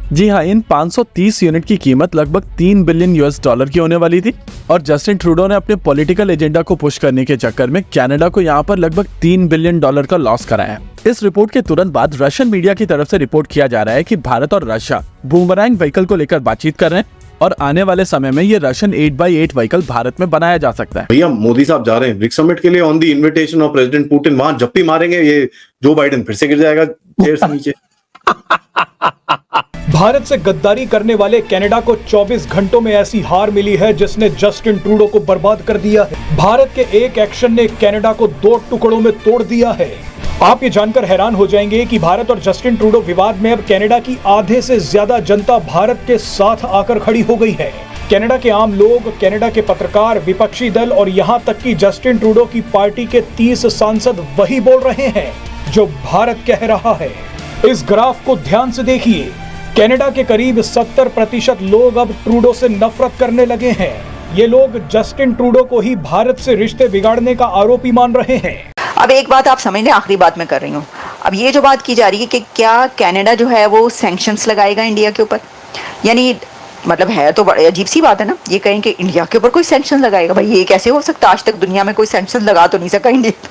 जी हाँ, इन 530 यूनिट की कीमत लगभग 3 बिलियन यूएस डॉलर की होने वाली थी और जस्टिन ट्रूडो ने अपने पॉलिटिकल एजेंडा को पुश करने के चक्कर में कनाडा को यहाँ पर लगभग 3 बिलियन डॉलर का लॉस कराया है। इस रिपोर्ट के तुरंत बाद रशियन मीडिया की तरफ से रिपोर्ट किया जा रहा है कि भारत और रशिया बूमरैंग व्हीकल को लेकर बातचीत कर रहे हैं और आने वाले समय में ये रशियन 8x8 व्हीकल भारत में बनाया जा सकता है। भैया मोदी साहब जा रहे हैं ब्रिक्स समिट के लिए on the invitation of president Putin. वहां जब भी मारेंगे ये जो बाइडेन फिर से गिर जाएगा चेयर से नीचे। भारत से गद्दारी करने वाले कनाडा को 24 घंटों में ऐसी हार मिली है जिसने जस्टिन ट्रूडो को बर्बाद कर दिया है। भारत के एक एक्शन ने कनाडा को 2 टुकड़ों में तोड़ दिया है। आप ये जानकर हैरान हो जाएंगे कि भारत और जस्टिन ट्रूडो विवाद में अब कनाडा की आधे से ज्यादा जनता भारत के साथ आकर खड़ी हो गई है। कनाडा के आम लोग, कनाडा के पत्रकार, विपक्षी दल और यहाँ तक कि जस्टिन ट्रूडो की पार्टी के 30 सांसद वही बोल रहे हैं जो भारत कह रहा है। इस ग्राफ को ध्यान से देखिए। कनाडा के करीब 70% लोग अब ट्रूडो से नफरत करने लगे हैं। ये लोग जस्टिन ट्रूडो को ही भारत से रिश्ते बिगाड़ने का आरोपी मान रहे हैं। अब एक बात आप समझ लें, आखिरी बात मैं कर रही हूँ। अब ये जो बात की जा रही है कि क्या कनाडा जो है वो सैंक्शंस लगाएगा इंडिया के ऊपर, यानी मतलब है तो बड़ी अजीब सी बात है ना। ये कहें कि इंडिया के ऊपर कोई सैंक्शन लगाएगा, भाई ये कैसे हो सकता? आज तक दुनिया में कोई सैंक्शन लगा तो नहीं सका इंडिया,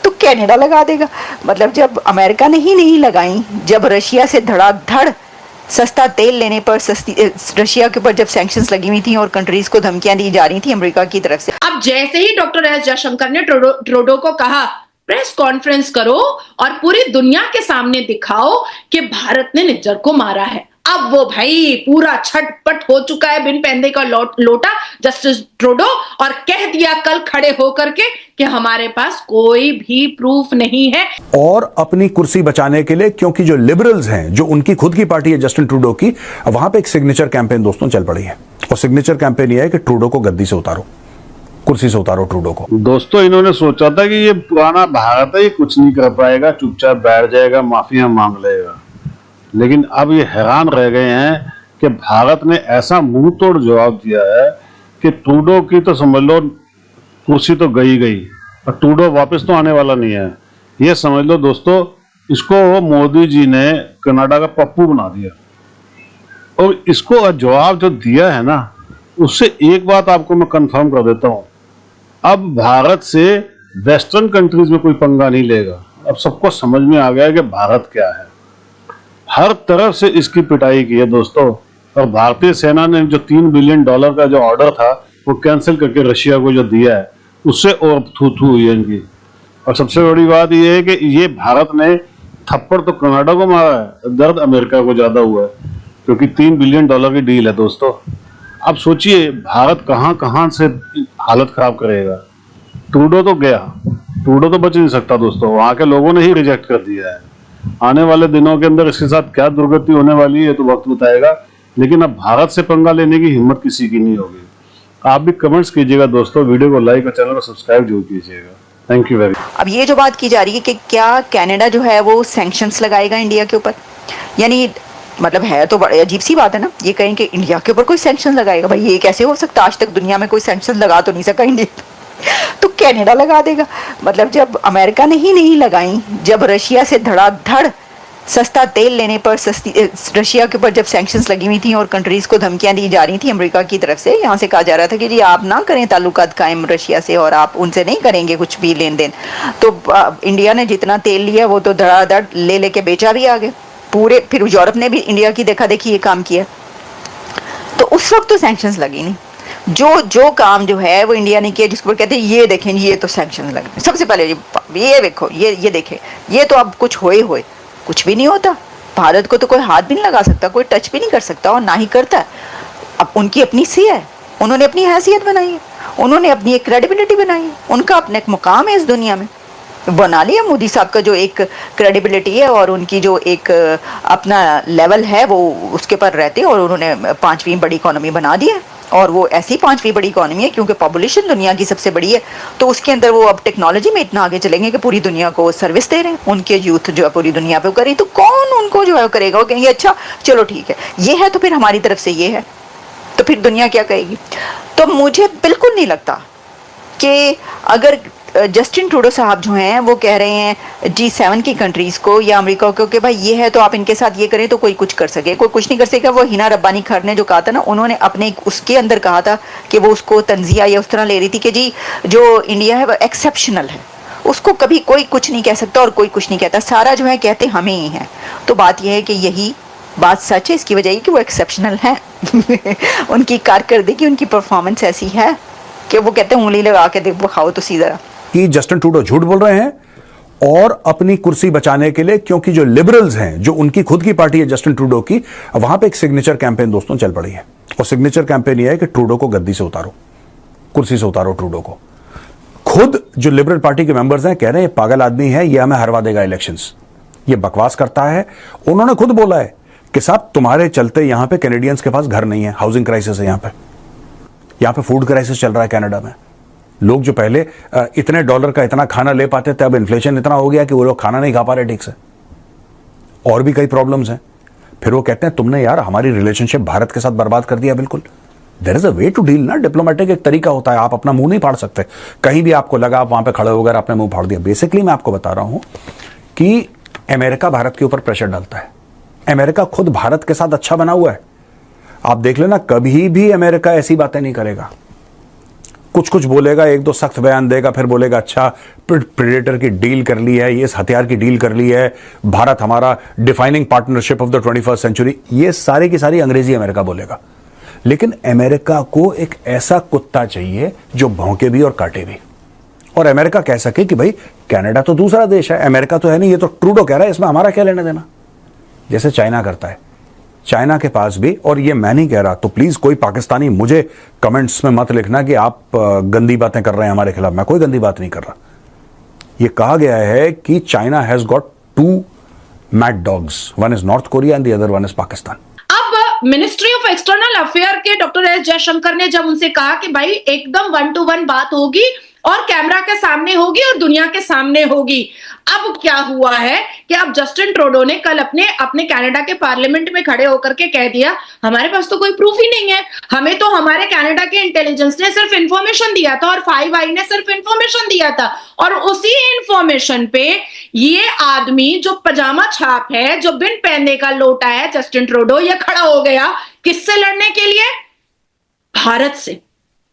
तो कनाडा लगा देगा। मतलब जब अमेरिका ने ही नहीं लगाई, जब रशिया से धड़ाधड़ सस्ता तेल लेने पर रशिया के ऊपर जब सैंक्शंस लगी हुई थी और कंट्रीज को धमकियां दी जा रही थी अमेरिका की तरफ से। अब जैसे ही डॉक्टर एस जयशंकर ने ट्रूडो को कहा प्रेस कॉन्फ्रेंस करो और पूरी दुनिया के सामने दिखाओ कि भारत ने निज्जर को मारा है, अब वो भाई पूरा छटपट हो चुका है बिन पैंदे का लोटा जस्टिस ट्रूडो, और कह दिया कल खड़े होकर के कि हमारे पास कोई भी प्रूफ नहीं है। और अपनी कुर्सी बचाने के लिए, क्योंकि जो लिबरल्स हैं, जो उनकी खुद की पार्टी है जस्टिन ट्रूडो की, वहां पे एक सिग्नेचर कैंपेन दोस्तों चल पड़ी है। और सिग्नेचर कैंपेन यह है कि ट्रूडो को गद्दी से उतारो, कुर्सी से उतारो ट्रूडो को। दोस्तों इन्होंने सोचा था कि ये पुराना भारत है, ये कुछ नहीं कर पाएगा, चुपचाप बैठ जाएगा, माफिया मांग लेगा। लेकिन अब ये हैरान रह गए हैं कि भारत ने ऐसा मुंह तोड़ जवाब दिया है कि ट्रूडो की तो समझ लो कुर्सी तो गई और ट्रूडो वापस तो आने वाला नहीं है। ये समझ लो दोस्तों, इसको मोदी जी ने कनाडा का पप्पू बना दिया। और इसको जवाब जो दिया है ना, उससे एक बात आपको मैं कंफर्म कर देता हूं, अब भारत से वेस्टर्न कंट्रीज में कोई पंगा नहीं लेगा। अब सबको समझ में आ गया है कि भारत क्या है। हर तरफ से इसकी पिटाई की है दोस्तों। और भारतीय सेना ने जो 3 बिलियन डॉलर का जो ऑर्डर था वो कैंसिल करके रशिया को जो दिया है, उससे और थू हुई है इनकी। और सबसे बड़ी बात ये है कि ये भारत ने थप्पड़ तो कनाडा को मारा है, दर्द अमेरिका को ज्यादा हुआ है, क्योंकि 3 बिलियन डॉलर की डील है दोस्तों। अब सोचिए भारत कहां कहां से हालत खराब करेगा। ट्रूडो तो गया, ट्रूडो तो बच नहीं सकता दोस्तों, वहां के लोगों ने ही रिजेक्ट कर दिया है। आने वाले दिनों के अंदर इसके साथ क्या दुर्गति होने वाली है तो वक्त बताएगा, लेकिन अब भारत से पंगा लेने की हिम्मत किसी की नहीं होगी। आप भी कमेंट्स कीजिएगा दोस्तों, वीडियो को लाइक और चैनल को सब्सक्राइब जरूर कीजिएगा। Thank you very much. अब ये जो बात की जा रही है कि क्या कनाडा जो है वो सैंक्शंस लगाएगा इंडिया के ऊपर, यानी मतलब है तो बड़ी अजीब सी बात है ना। ये कहें कि इंडिया के ऊपर कोई सैंक्शन लगाएगा, भाई ये कैसे हो सकता? आज तक दुनिया में कोई सैंक्शन लगा तो नहीं सका इंडिया, तो कनाडा लगा देगा। मतलब जब अमेरिका ने ही नहीं लगाई, जब रशिया से धड़ाधड़ सस्ता तेल लेने पर रशिया के ऊपर जब सैंक्शंस लगी हुई थी और कंट्रीज को धमकियां दी जा रही थी अमेरिका की तरफ से, यहाँ से कहा जा रहा था कि जी आप ना करें ताल्लुकात कायम रशिया से और आप उनसे नहीं करेंगे कुछ भी लेन देन, तो इंडिया ने जितना तेल लिया वो तो धड़ाधड़ ले लेके बेचा भी आगे पूरे। फिर यूरोप ने भी इंडिया की देखा देखी ये काम किया, तो उस वक्त तो सैंक्शंस लगी नहीं। जो काम जो है वो इंडिया ने किया, जिसको कहते हैं ये देखें ये तो सैंक्शन लगे। सबसे पहले ये देखो, ये देखें, ये तो अब कुछ होए कुछ भी नहीं होता। भारत को तो कोई हाथ भी नहीं लगा सकता, कोई टच भी नहीं कर सकता और ना ही करता है। अब उनकी अपनी सी है, उन्होंने अपनी हैसियत बनाई है, उन्होंने अपनी एक क्रेडिबिलिटी बनाई है, उनका अपना एक मुकाम है इस दुनिया में बना लिया। मोदी साहब का जो एक क्रेडिबिलिटी है और उनकी जो एक अपना लेवल है वो उसके पर रहते हैं, और उन्होंने 5वीं बड़ी इकोनॉमी बना दी है। और वो ऐसी 5वीं बड़ी इकोनॉमी है क्योंकि पॉपुलेशन दुनिया की सबसे बड़ी है, तो उसके अंदर वो अब टेक्नोलॉजी में इतना आगे चलेंगे कि पूरी दुनिया को सर्विस दे रहे हैं। उनके यूथ जो है पूरी दुनिया पे करें, तो कौन उनको जो है करेगा? वो कहेंगे अच्छा चलो ठीक है ये है, तो फिर हमारी तरफ से ये है, तो फिर दुनिया क्या कहेगी? तो मुझे बिल्कुल नहीं लगता कि अगर जस्टिन ट्रूडो साहब जो हैं वो कह रहे हैं G7 की कंट्रीज को या अमेरिका को कि भाई ये है तो आप इनके साथ ये करें तो कोई कुछ कर सके, कोई कुछ नहीं कर सकेगा। वो हिना रब्बानी खर ने जो कहा था ना, उन्होंने अपने उसके अंदर कहा था कि वो उसको तंजिया या उस तरह ले रही थी कि जी जो इंडिया है वो एक्सेप्शनल है, उसको कभी कोई कुछ नहीं कह सकता और कोई कुछ नहीं कहता, सारा जो है कहते हमें ही है। तो बात यह है कि यही बात सच है, इसकी वजह ये कि वो एक्सेप्शनल है उनकी कारकर्दगी, उनकी परफॉर्मेंस ऐसी है कि वो कहते हैं उंगली लगा के देखो खाओ तो सीधा कि जस्टिन ट्रूडो झूठ बोल रहे हैं और अपनी कुर्सी बचाने के लिए, क्योंकि जो लिबरल्स हैं, जो उनकी खुद की पार्टी है जस्टिन ट्रूडो की, वहां पे एक सिग्नेचर कैंपेन दोस्तों चल पड़ी है। और सिग्नेचर कैंपेन यह है कि ट्रूडो को गद्दी से उतारो, कुर्सी से उतारो ट्रूडो को। खुद जो लिबरल पार्टी के मेंबर्स हैं कह रहे हैं ये पागल आदमी है, ये हमें हरवा देगा इलेक्शंस, ये बकवास करता है। उन्होंने खुद बोला है कि साहब तुम्हारे चलते यहां पे कैनेडियंस के पास घर नहीं है, हाउसिंग क्राइसिस है, यहां पे फूड क्राइसिस चल रहा है कनाडा में। लोग जो पहले इतने डॉलर का इतना खाना ले पाते थे, अब इन्फ्लेशन इतना हो गया कि वो लोग खाना नहीं खा पा रहे ठीक से, और भी कई प्रॉब्लम्स हैं। फिर वो कहते हैं तुमने यार हमारी रिलेशनशिप भारत के साथ बर्बाद कर दिया। बिल्कुल, there is a way to deal ना, डिप्लोमेटिक एक तरीका होता है, आप अपना मुंह नहीं फाड़ सकते। कहीं भी आपको लगा आप वहां पे खड़े हो गए, आपने मुंह फाड़ दिया। बेसिकली मैं आपको बता रहा हूं कि अमेरिका भारत के ऊपर प्रेशर डालता है। अमेरिका खुद भारत के साथ अच्छा बना हुआ है, आप देख लेना, कभी भी अमेरिका ऐसी बातें नहीं करेगा। कुछ कुछ बोलेगा, एक दो सख्त बयान देगा, फिर बोलेगा अच्छा प्रेडेटर की डील कर ली है, ये हथियार की डील कर ली है, भारत हमारा defining partnership of the 21st century, ये सारी की सारी अंग्रेजी अमेरिका बोलेगा। लेकिन अमेरिका को एक ऐसा कुत्ता चाहिए जो भौंके भी और काटे भी, और अमेरिका कह सके कि भाई कनाडा तो दूसरा देश है, अमेरिका तो है नहीं, ये तो ट्रूडो कह रहा है, इसमें हमारा क्या लेना देना। जैसे चाइना करता है, चाइना के पास भी, और ये मैं नहीं कह रहा, तो प्लीज कोई पाकिस्तानी मुझे कमेंट्स में मत लिखना कि आप गंदी बातें कर रहे हैं हमारे खिलाफ, मैं कोई गंदी बात नहीं कर रहा। ये कहा गया है कि China has got 2 mad dogs, one is north Korea and the other one is Pakistan. अब मिनिस्ट्री ऑफ एक्सटर्नल अफेयर के डॉक्टर एस जयशंकर ने जब उनसे कहा कि भाई एकदम 1 to 1 बात होगी और कैमरा के सामने होगी और दुनिया के सामने होगी, अब क्या हुआ है कि अब जस्टिन ट्रूडो ने कल अपने कनाडा के पार्लियामेंट में खड़े होकर के कह दिया हमारे पास तो कोई प्रूफ ही नहीं है, हमें तो हमारे कनाडा के इंटेलिजेंस ने सिर्फ इंफॉर्मेशन दिया था और 5 आई ने सिर्फ इंफॉर्मेशन दिया था, और उसी इंफॉर्मेशन पे ये आदमी जो पजामा छाप है, जो बिन पहनने का लोटा है, जस्टिन ट्रूडो, ये खड़ा हो गया किससे लड़ने के लिए? भारत से,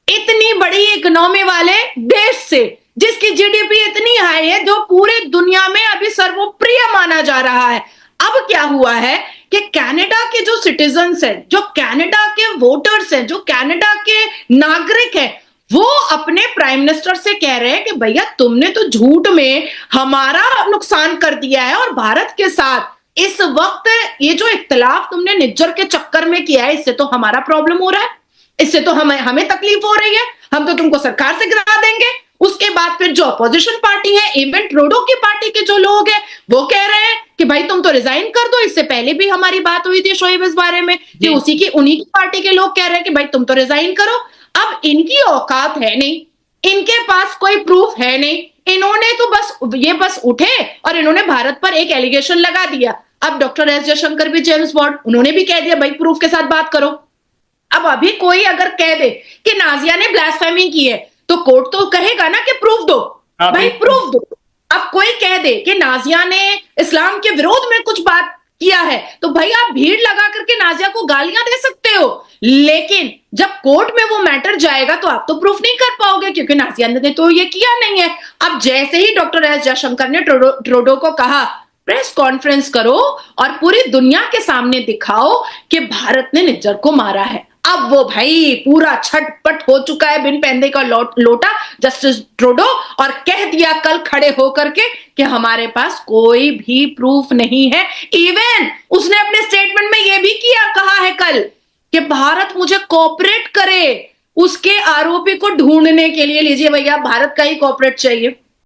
इतनी बड़ी इकोनॉमी वाले देश से, जिसकी जीडीपी इतनी हाई है, जो पूरे दुनिया में अभी सर्वप्रिय माना जा रहा है। अब क्या हुआ है कि कनाडा के जो सिटीजन्स हैं, जो कनाडा के वोटर्स हैं, जो कनाडा के नागरिक हैं, वो अपने प्राइम मिनिस्टर से कह रहे हैं कि भैया तुमने तो झूठ में हमारा नुकसान कर दिया है, और भारत के साथ इस वक्त ये जो इख्तिलाफ तुमने निज्जर के चक्कर में किया है, इससे तो हमारा प्रॉब्लम हो रहा है, इससे तो हमें तकलीफ हो रही है, हम तो तुमको सरकार से गिरा देंगे। उसके बाद फिर जो अपोजिशन पार्टी है, इवन ट्रूडो की पार्टी के जो लोग हैं, वो कह रहे हैं कि भाई तुम तो रिजाइन कर दो। इससे पहले भी हमारी बात हुई थी शोएब इस बारे में कि उन्हीं की पार्टी के लोग कह रहे हैं कि भाई तुम तो रिजाइन करो। अब इनकी औकात है नहीं, इनके पास कोई प्रूफ है नहीं, इन्होंने तो बस उठे और इन्होंने भारत पर एक एलिगेशन लगा दिया। अब डॉक्टर एस जयशंकर भी, जेम्स बॉन्ड, उन्होंने भी कह दिया भाई प्रूफ के साथ बात करो। अब अभी कोई अगर कह दे कि नाजिया ने ब्लास्फेमी की है, तो कोर्ट तो कहेगा ना कि प्रूफ दो, भाई प्रूफ दो। अब कोई कह दे कि नाजिया ने इस्लाम के विरोध में कुछ बात किया है, तो भाई आप भीड़ लगा करके नाजिया को गालियां दे सकते हो, लेकिन जब कोर्ट में वो मैटर जाएगा तो आप तो प्रूफ नहीं कर पाओगे, क्योंकि नाजिया ने तो ये किया नहीं है। अब जैसे ही डॉक्टर एस जयशंकर ने ट्रूडो को कहा प्रेस कॉन्फ्रेंस करो और पूरी दुनिया के सामने दिखाओ कि भारत ने निज्जर को मारा है, अब वो भाई पूरा छटपट हो चुका है बिन पहनने का लोटा जस्टिस ट्रूडो, और कह दिया कल खड़े होकर के कि हमारे पास कोई भी प्रूफ नहीं है। इवन उसने अपने स्टेटमेंट में यह भी कहा है कल कि भारत मुझे कोऑपरेट करे उसके आरोपी को ढूंढने के लिए। लीजिए भैया, भारत का ही कोऑपरेट चाहिए।